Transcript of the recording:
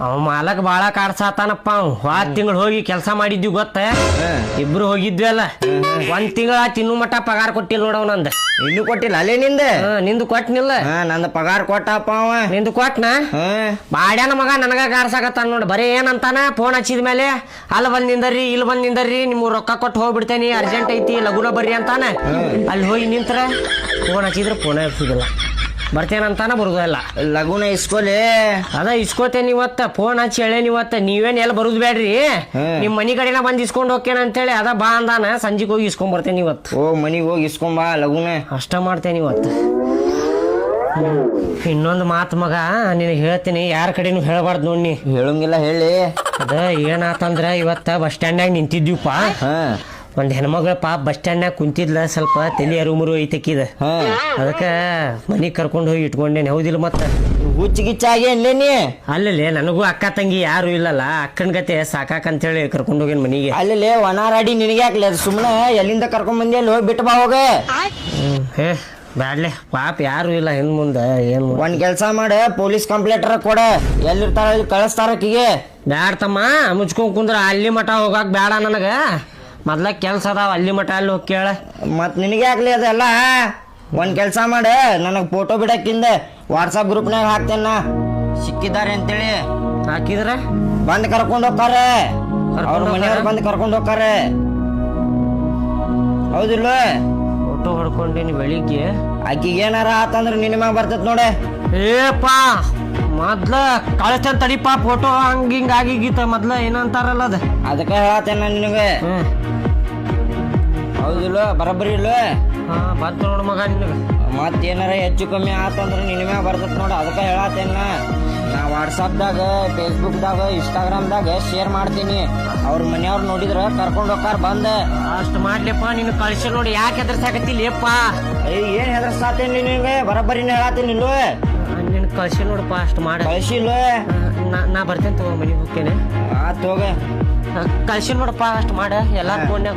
ಅವ ಮಾಲಕ್ ಬಾಳ ಕಾಡ್ಸಾತಾನಪ್ಪ. ಹೋದ್ ತಿಂಗಳು ಹೋಗಿ ಕೆಲಸ ಮಾಡಿದ್ವಿ ಗೊತ್ತ, ಇಬ್ರು ಹೋಗಿದ್ವಿ ಅಲ್ಲ. ಒಂದ್ ತಿಂಗಳ ತಿನ್ನು ಮಟ್ಟ ಪಗಾರ ಕೊಟ್ಟಿಲ್ಲ ನೋಡವ್ ನಂದ. ಇನ್ನು ಕೊಟ್ಟಿಲ್ಲ ಅಲ್ಲೇ ನಿಂದ? ನಿಂದು ಕೊಟ್ಟನಿಲ್ಲ. ನಂದ ಪಗಾರ ಕೊಟ್ಟಪ್ಪ ಅವ. ನಿಂದು ಕೊಟ್ನ? ಬಾಡ್ಯಾನ ಮಗ ನನಗ ಕಾಡ್ಸಾಕತ್ತಾನ ನೋಡ್. ಬರೀ ಏನಂತಾನ ಫೋನ್ ಹಚ್ಚಿದ ಮೇಲೆ ಅಲ್ಲಿ ಬಂದ್ ನಿಂದರ್ರಿ, ಇಲ್ಲಿ ಬಂದ್ ನಿಂದರ್ರಿ, ನಿಮ್ಗೆ ರೊಕ್ಕ ಕೊಟ್ಟು ಹೋಗ್ಬಿಡ್ತೇನಿ, ಅರ್ಜೆಂಟ್ ಐತಿ, ಲಗುನ ಬರ್ರಿ ಅಂತಾನ. ಅಲ್ಲಿ ಹೋಗಿ ನಿಂತ್ರ ಫೋನ್ ಹಚ್ಚಿದ್ರೆ ಫೋನ್ ಇರ್ತಿದಿಲ್ಲ. ಬರ್ತೇನಂತಾನ ಬರುದಿಲ್ಲ. ಲಗುನ ಇಸ್ಕೊಲಿ. ಅದ ಇಸ್ಕೋತೇನಿ ಇವತ್ತ. ಫೋನ್ ಹಚ್ಚಿ ಹೇಳೇನಿ ಇವತ್ತ. ನೀವೇನ್ ಎಲ್ಲ ಬರುದ್ ಬೇಡ್ರಿ, ನಿಮ್ ಮನಿ ಕಡೆನ ಬಂದ್ ಇಸ್ಕೊಂಡ್ ಹೋಗ್ತೇನೆ ಅಂತೇಳಿ ಅದ ಬಾ ಅಂದಾನ. ಸಂಜಿಗೆ ಹೋಗಿ ಇಸ್ಕೊಂಡ್ ಬರ್ತೇನೆ ಇವತ್ತು. ಮನಿಗ್ ಹೋಗಿ ಇಸ್ಕೊಂಬಾ ಲಗುನ. ಅಷ್ಟ ಮಾಡ್ತೇನೆ ಇವತ್ತು. ಇನ್ನೊಂದು ಮಾತು ಮಗ ನಿನಗೆ ಹೇಳ್ತೀನಿ, ಯಾರ ಕಡೆನೂ ಹೇಳಬಾರ್ದು ನೋಡಿ. ಹೇಳಂಗಿಲ್ಲ ಹೇಳಿ. ಅದ ಏನಾತಂದ್ರ ಇವತ್ತ ಬಸ್ ಸ್ಟ್ಯಾಂಡ್ನಾಗ ನಿಂತಿದ್ವಿಪ್ಪ. ಒಂದ್ ಹೆಣ್ಮಗಳ ಪಾಪ ಬಸ್ ಸ್ಟ್ಯಾಂಡ್ನಾಗ ಕುಂತಿದ್ಲ, ಸ್ವಲ್ಪ ತಲೆ ಅರುಮುರು ಐತಕ್ಕಿದ. ಅದಕ್ಕ ಮನಿಗ್ ಕರ್ಕೊಂಡು ಹೋಗಿ ಇಟ್ಕೊಂಡೇನಿ. ಹೌದಿಲ್ಲ ಮತ್ತ? ಹುಚ್ಚಿಗಿಚ್ಚಾಗಿ ಅಲ್ಲೇನಿ? ಅಲ್ಲೇ ನನಗೂ ಅಕ್ಕ ತಂಗಿ ಯಾರು ಇಲ್ಲಲ್ಲ, ಅಕ್ಕನ ಗತೆ ಸಾಕಾಕಂತೇಳಿ ಕರ್ಕೊಂಡು ಹೋಗೇನ್ ಮನಿಗೆ. ಅಲ್ಲೇ ಒಣಾರಾಡಿ ನಿನಗೆ ಹಾಕ್ಲಿ, ಅದು ಸುಮ್ಮನೆ ಎಲ್ಲಿಂದ ಕರ್ಕೊಂಡ್ ಬಂದಿ ಅಲ್ಲಿ ಹೋಗಿ ಬಿಟ್ಟು ಬಾ ಹೋಗ. ಹೇ ಬ್ಯಾಡ್ಲೆ, ಪಾಪ ಯಾರು ಇಲ್ಲ ಹಿಂದ್ ಮುಂದ. ಏನ್ ಒಂದ್ ಕೆಲ್ಸ ಮಾಡ, ಪೊಲೀಸ್ ಕಂಪ್ಲೇಂಟರ್ ಕೊಡ, ಎಲ್ಲಿರ್ತಾರ ಕಳಿಸ್ತಾರ ಆಕಿಗೆ. ಬ್ಯಾಡ ತಮ್ಮ, ಮುಚ್ಕೊಂಡ್ ಕುಂದ್ರ. ಅಲ್ಲಿ ಮಠ ಹೋಗಾಕ್ ಬೇಡ ನನಗ. ಮೊದ್ಲ ಕೆಲ್ಸ ಅದಾವ, ಅಲ್ಲಿ ಮಠ ಅಲ್ಲಿ ಹೋಗಿ ಕೇಳ. ಮತ್ ನಿನಗೆ ಆಗ್ಲಿ ಅದೆಲ್ಲ. ಒಂದ್ ಕೆಲ್ಸ ಮಾಡ, ನನಗ್ ಫೋಟೋ ಬಿಡಕ್ಕಿಂದ ವಾಟ್ಸಾಪ್ ಗ್ರೂಪ್ನಾಗ ಹಾಕ್ತೇನ ಸಿಕ್ಕಿದ್ದಾರೆ ಅಂತೇಳಿ. ಹಾಕಿದ್ರ ಬಂದ್ ಕರ್ಕೊಂಡ್ ಹೋಗ್ತಾರ, ಅವ್ರ ಮನೆಯವ್ರು ಬಂದ್ ಕರ್ಕೊಂಡ್ ಹೋಗ್ತಾರ. ಹೌದಿಲ್ಲ? ಫೋಟೋ ಹೊಡ್ಕೊಂಡೇನಿ ಬೆಳಿಗ್ಗೆ. ಆಕಿಗೆ ಏನಾರ ಆತಂದ್ರ ನಿನ್ನ ಮ್ಯಾಗ ಬರ್ತೈತ್ ನೋಡ. ಏಪಾ ಮೊದ್ಲ ಕಳಿಸ್ತೇನೆ ತಡಿಪ ಫೋಟೋ. ಹಂಗಿಂಗ ಆಗಿಗೀತ ಮೊದ್ಲ ಏನಂತಾರಲ್ಲ ಅದ. ಅದಕ್ಕೆ ಹೇಳತ್ತೇನ ನಿನಗೆ. ಹೌದಿಲ್ಲ? ಬರಬ್ಬರಿ ಇಲ್ಲ? ಬಂತ ನೋಡು ಮಗ ನಿನಗ. ಮತ್ತೇನಾರ ಹೆಚ್ಚು ಕಮ್ಮಿ ಆತಂದ್ರ ನಿನ್ನ ಮ್ಯಾಗ ಬರ್ತೈತ್ ನೋಡ. ಅದಕ್ಕೆ ಹೇಳತ್ತೇನ. ನಾ ವಾಟ್ಸಾಪ್ದಾಗ, ಫೇಸ್ಬುಕ್ದಾಗ, ಇನ್ಸ್ಟಾಗ್ರಾಮ್ದಾಗ ಶೇರ್ ಮಾಡ್ತೀನಿ. ಅವ್ರ ಮನೆಯವ್ರು ನೋಡಿದ್ರ ಕರ್ಕೊಂಡ್ ಹೋಗ್ತಾರ ಬಂದ. ಅಷ್ಟು ಮಾಡ್ಲಿಪ್ಪ. ನೀನು ಕಳಿಸಿ ನೋಡಿ. ಯಾಕೆ ಹೆದರ್ಸಾಕತ್ತಿಲ್ಲಪ್ಪ? ಏನ್ ಹೆದರ್ಸಾತೇನಿ ನಿನಗೆ? ಬರಬ್ಬರಿನ ಹೇಳತ್ತೀನಿ ಇಲ್ವ? ನೀನು ಕಳಿಸಿ ನೋಡಪ್ಪ. ಅಷ್ಟು ಮಾಡಿ ಕಳಿಸಿಲ್ಲ? ನಾ ಬರ್ತೇನೆ ತಗೋ, ಮನೆಗೆ ಹೋಗ್ತೇನೆ. ಆತ್ ಹೋಗ. ಕಳಿಸಿ ನೋಡಪ್ಪ. ಅಷ್ಟು ಮಾಡ. ಎಲ್ಲಾರ ಫೋನ್ಯಾಗ